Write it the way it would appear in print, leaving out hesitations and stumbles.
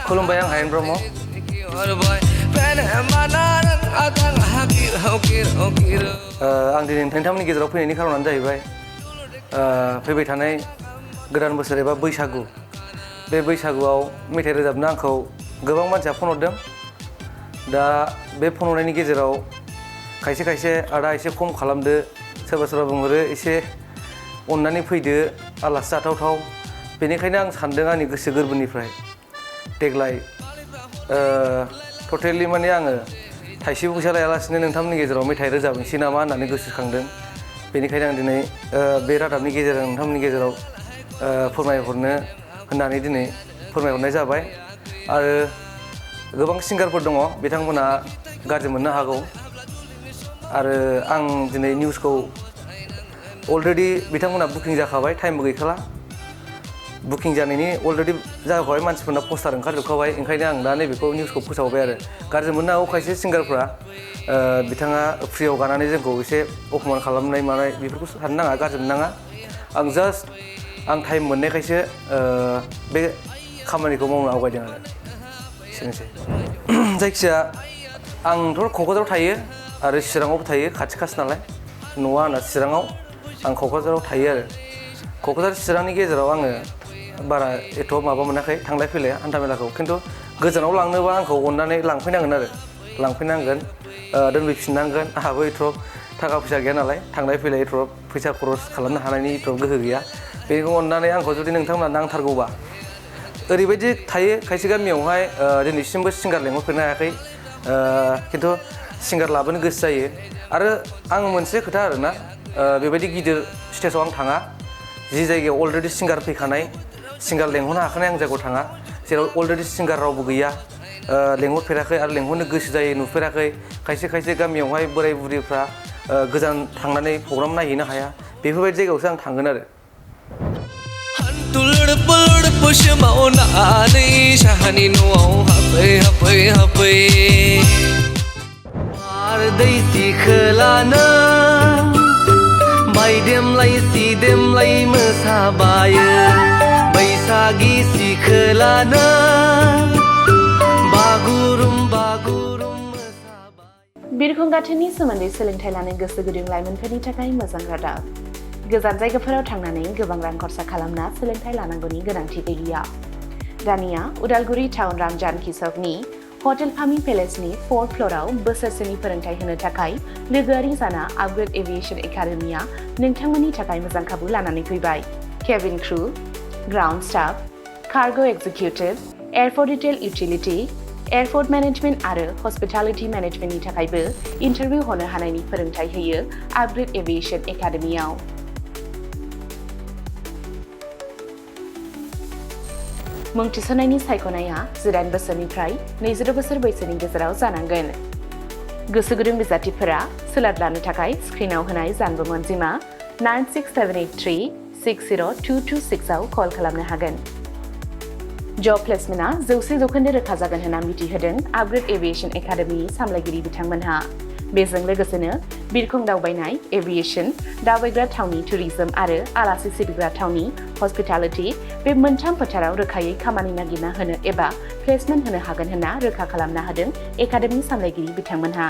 खुलुमबाय आं हायेन ब्रह्म आं दिनै नोंथांमोननि गेजेराव फैनायनि खारनानो जाहैबाय फैबाय थानाय गोदान बोसोर एबा बैसागु बे बैसागुआव मेथाइ रोजाबनो आंखौ गोबां मानसिया फन हरदों दा बे फन हरनायनि गेजेराव खायसे आदा एसे खम खालामदो सोरबा बुंहरो एसे अननानै फैदो आलासि जाथावथाव बेनिखायनो आं सानदों आंनि गोसो गोरबोनिफ्राय देग्लाय टटेलि माने आङो थाइसेबो फैसा लायालासिनो नोंथांमोननि गेजेराव मेथाइ रोजाबनोसै नामा होननानै गोसोखांदों बेनिखायनो आं दिनै बे रादाबनि गेजेरजों नोंथांमोननि गेजेराव फोरमायहरनो होननानै दिनै फोरमायहरनाय जाबाय आरो गोबां सिंगारफोर दङ बिथांमोना गाज्रि मोननो हागौ आरो आं दिनै निउसखौ अलरेडि बिथांमोना बुकिं जाखाबाय टाइमबो गैखाला बुकिं जानायनि अलरेडि जाखाबाय मानसिफोरना पस्टार ओंखारजोबखाबाय ओंखायनो आं दा नैबेखौ निउसखौ फोसावबाय आरो गाज्रि मोननो हागौ खायसे सिंगारफ्रा बिथाङा फ्रियाव गानानै जोंखौ एसे अपमान खालामनाय मानाय बेफोरखौ साननो नाङा गाज्रि मोननाङा आं जास्ट आं टाइम मोननायखायसो बे खामानिखौ मावनो आवगायदों आरो एसेनोसै जायखिजाया आंथ' क'क्राझाराव थायो आरो चिराङावबो थायो खाथि नालाय न'आ आंना चिराङाव आं क'क्राझाराव थायो आरो क'क्राझार चिरांनि गेजेराव आङो बारा एथ' माबा मोनाखै थांलाय फैलाय हान्थामेलाखौ खिन्थु गोजानाव लांनोबा आंखौ अननानै लांफैनांगोन आरो लांफैनांगोन दोनफैफिननांगोन आंहाबो एथ' थाखा फैसा गैया नालाय थांलाय फैलाय एथ' फैसा खरस खालामनो हानायनि एथ' गोहो गैया बेखौ अननानै आंखौ जुदि नोंथांमोना नांथारगौबा ओरैबायदि थायो खायसे गामियावहाय दिनैसिमबो सिंगार लेंहरफेरनो हायाखै खिन्थु सिंगार लाबोनो गोसो जायो आरो आं मोनसे खोथा आरोना बेबायदि गिदिर स्टेजाव आं थाङा जि जायगायाव अलरेडि सिंगार फैखानाय सिंगार लेंहरनो हाखानाय आं जायगायाव थाङा जेराव अलरेडि सिंगार रावबो गैया लेंहरफेराखै आरो लेंहरनो गोसो जायो नुफेराखै खायसे गामियावहाय बोराय बुरिफ्रा गोजान थांनानै प्रग्राम नायहैनो हाया बेफोरबायदि जायगायावसो आं थांगोन आरो बायदेमलाय सिदेमलाय मोसाबायो बैसागि सिखोलानो बागुरुम्बा मोसाबायो बिरखं गाथोननि सोमोन्दै सोलोंथाइ लानो गोसो गुदुं लाइमोनफोरनि थाखाय मोजां रादाब गोजान जायगाफोराव थांनानै गोबां रां खरसा खालामना सोलोंथाइ लानांगौनि गोनांथि गैलिया दानिया उदालगुरि टाउन रामजानकि सकनि हटेल फामि पेलेसनि 4th फ्ल'राव बोसोरसेनि फोरोंथाइ होनो थाखाय लोगोआरि जाना आपग्रेड एभिएशन एकाडेमिया नोंथांमोननि थाखाय मोजां खाबु लानानै फैबाय cabin crew ground staff cargo executive airport retail utility airport management आरो हस्पिटालिटी मेनेजमेन्टनि थाखायबो इन्टारभिउ होनो हानायनि फोरोंथाइ होयो आपग्रेड एभिएशन एकाडेमियाव मुं थिसननायनि सायख'नाया 18 बोसोरनिफ्राय 22 बोसोर बैसोनि गेजेराव जानांगोन गोसो गुदुं बिजाथिफोरा सोलाद लानो थाखाय स्क्रिनाव होनाय जानबुं अनजिमा 96783-60226 आव कल खालामनो हागोन जब प्लेसमेन्टआ 100% रोखा जागोन होनना मिथिहोदों आपग्रेड एभिएशन एकाडेमिनि सामलायगिरि बिथांमोनहा बेजों लोगोसेनो बिरखं दावबायनाय एभिएशन दावबायग्रा थावनि टुरिजम आरो आलासि सिबिग्रा थावनि हस्पिटालिटी बे मोनथाम फोथाराव रोखायै खामानि नागिरना होनो एबा प्लेसमेन्ट होनो हागोन होनना रोखा खालामना होदों एकाडेमि सामलायगिरि बिथांमोनहा